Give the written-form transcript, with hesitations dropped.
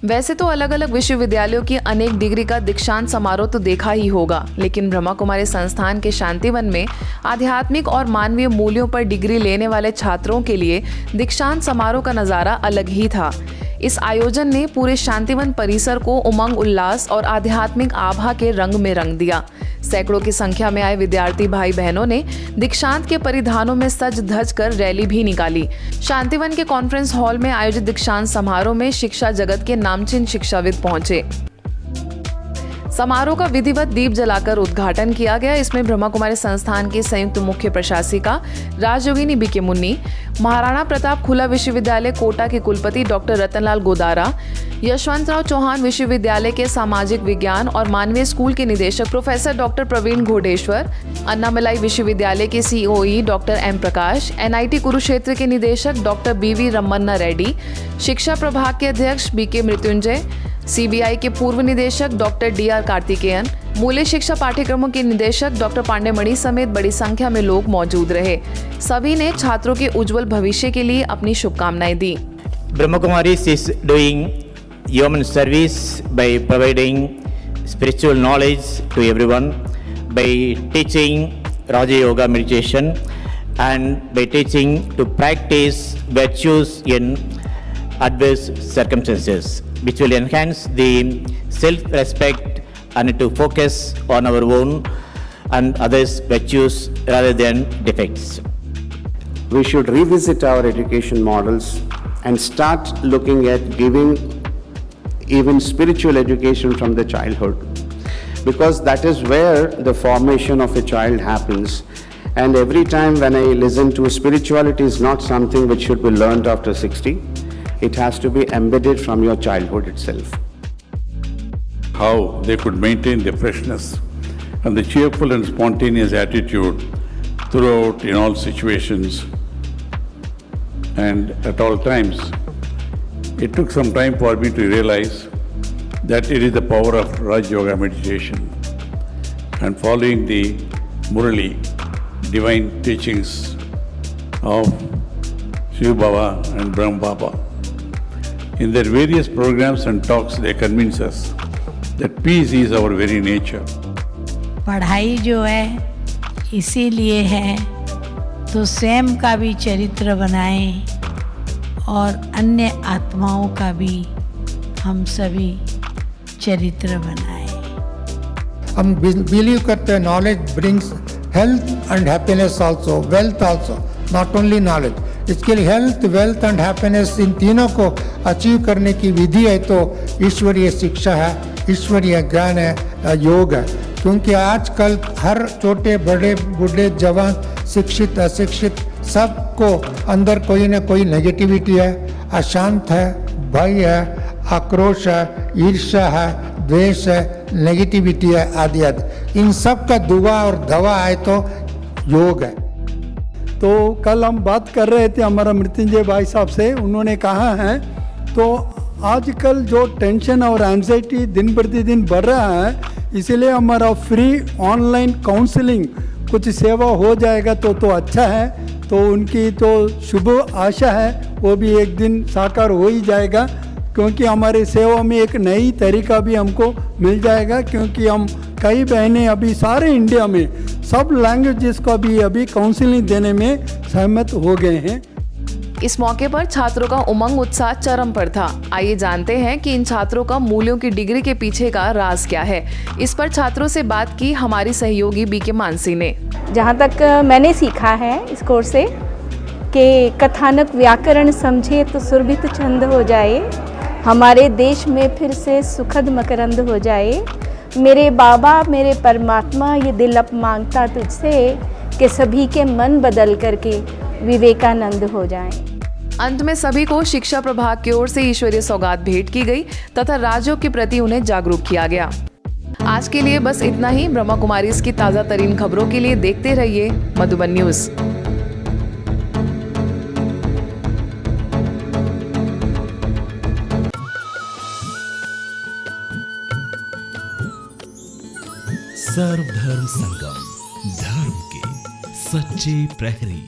वैसे तो अलग अलग विश्वविद्यालयों की अनेक डिग्री का दीक्षांत समारोह तो देखा ही होगा, लेकिन ब्रह्मा कुमारी संस्थान के शांतिवन में आध्यात्मिक और मानवीय मूल्यों पर डिग्री लेने वाले छात्रों के लिए दीक्षांत समारोह का नज़ारा अलग ही था। इस आयोजन ने पूरे शांतिवन परिसर को उमंग, उल्लास और आध्यात्मिक आभा के रंग में रंग दिया। सैकड़ों की संख्या में आए विद्यार्थी भाई बहनों ने दीक्षांत के परिधानों में सज धज कर रैली भी निकाली। शांतिवन के कॉन्फ्रेंस हॉल में आयोजित दीक्षांत समारोह में शिक्षा जगत के नामचीन शिक्षाविद पहुंचे। समारोह का विधिवत दीप जलाकर उद्घाटन किया गया। इसमें ब्रह्मा कुमारी संस्थान की संयुक्त मुख्य प्रशासिका राजयोगिनी बीके मुन्नी, महाराणा प्रताप खुला विश्वविद्यालय कोटा के कुलपति डॉक्टर रतनलाल गोदारा, यशवंतराव चौहान विश्वविद्यालय के सामाजिक विज्ञान और मानवीय स्कूल के निदेशक प्रोफेसर डॉक्टर प्रवीण घोडेश्वर, अन्नामलाई विश्वविद्यालय के सीओई डॉक्टर एम प्रकाश, एनआईटी कुरुक्षेत्र के निदेशक डॉक्टर बीवी रमन्ना रेड्डी, शिक्षा प्रभाग के अध्यक्ष बीके मृत्युंजय, सीबीआई के पूर्व निदेशक डॉक्टर डीआर कार्तिकेयन, मूल्य शिक्षा पाठ्यक्रमों के निदेशक डॉक्टर पांडेमणि समेत बड़ी संख्या में लोग मौजूद रहे। सभी ने छात्रों के उज्जवल भविष्य के लिए अपनी शुभकामनाएं दी। Brahma Kumaris is doing human service by providing spiritual knowledge to everyone, by teaching Raja Yoga meditation and by teaching to practice virtues in adverse circumstances, which will enhance the self-respect and to focus on our own and others' virtues rather than defects. We should revisit our education models and start looking at giving even spiritual education from the childhood, because that is where the formation of a child happens. And every time when I listen to spirituality is not something which should be learned after 60, it has to be embedded from your childhood itself. How they could maintain their freshness and the cheerful and spontaneous attitude throughout in all situations and at all times. It took some time for me to realize that it is the power of Raj Yoga meditation and following the Murali, divine teachings of Shiv Baba and Brahm Baba. In their various programs and talks, they convince us that peace is our very nature. पढ़ाई जो है इसीलिए है तो स्वयं का भी चरित्र बनाएं और अन्य आत्माओं का भी हम सभी चरित्र बनाएं। हम बिलीव करते हैं knowledge brings health and happiness also, wealth also, not only knowledge. इसके लिए health, wealth and happiness in तीनों को अचीव करने की विधि है तो ईश्वरीय शिक्षा है, ईश्वरीय ज्ञान है, योग है। क्योंकि आजकल हर छोटे बड़े बूढ़े जवान शिक्षित अशिक्षित सबको अंदर कोई ना कोई नेगेटिविटी है, अशांत है, भय है, आक्रोश है, ईर्ष्या है, द्वेष है, नेगेटिविटी है आदि आदि। इन सब का दुआ और दवा है तो योग है। तो कल हम बात कर रहे थे हमारा मृत्युंजय भाई साहब से, उन्होंने कहा है तो आजकल जो टेंशन और एंजाइटी दिन प्रतिदिन बढ़ रहा है, इसीलिए हमारा फ्री ऑनलाइन काउंसलिंग कुछ सेवा हो जाएगा तो अच्छा है। तो उनकी तो शुभ आशा है वो भी एक दिन साकार हो ही जाएगा, क्योंकि हमारे सेवा में एक नई तरीका भी हमको मिल जाएगा। क्योंकि हम कई बहनें अभी सारे इंडिया में सब लैंग्वेजेस को भी अभी काउंसलिंग देने में सहमत हो गए हैं। इस मौके पर छात्रों का उमंग उत्साह चरम पर था। आइए जानते हैं कि इन छात्रों का मूल्यों की डिग्री के पीछे का राज क्या है। इस पर छात्रों से बात की हमारी सहयोगी बीके मानसी ने। जहाँ तक मैंने सीखा है इस कोर्स से कि कथानक व्याकरण समझे तो सुरभित छंद हो जाए, हमारे देश में फिर से सुखद मकरंद हो जाए। मेरे बाबा मेरे परमात्मा ये दिल अब मांगता तुझसे कि सभी के मन बदल करके विवेकानंद हो जाएं। अंत में सभी को शिक्षा प्रभाग की ओर से ईश्वरीय सौगात भेंट की गई तथा राजयोग के प्रति उन्हें जागरूक किया गया। आज के लिए बस इतना ही। ब्रह्मा कुमारीज की ताज़ा तरीन खबरों के लिए देखते रहिए मधुबन न्यूज। सर्वधर्म संगम, धर्म के सच्चे प्रहरी।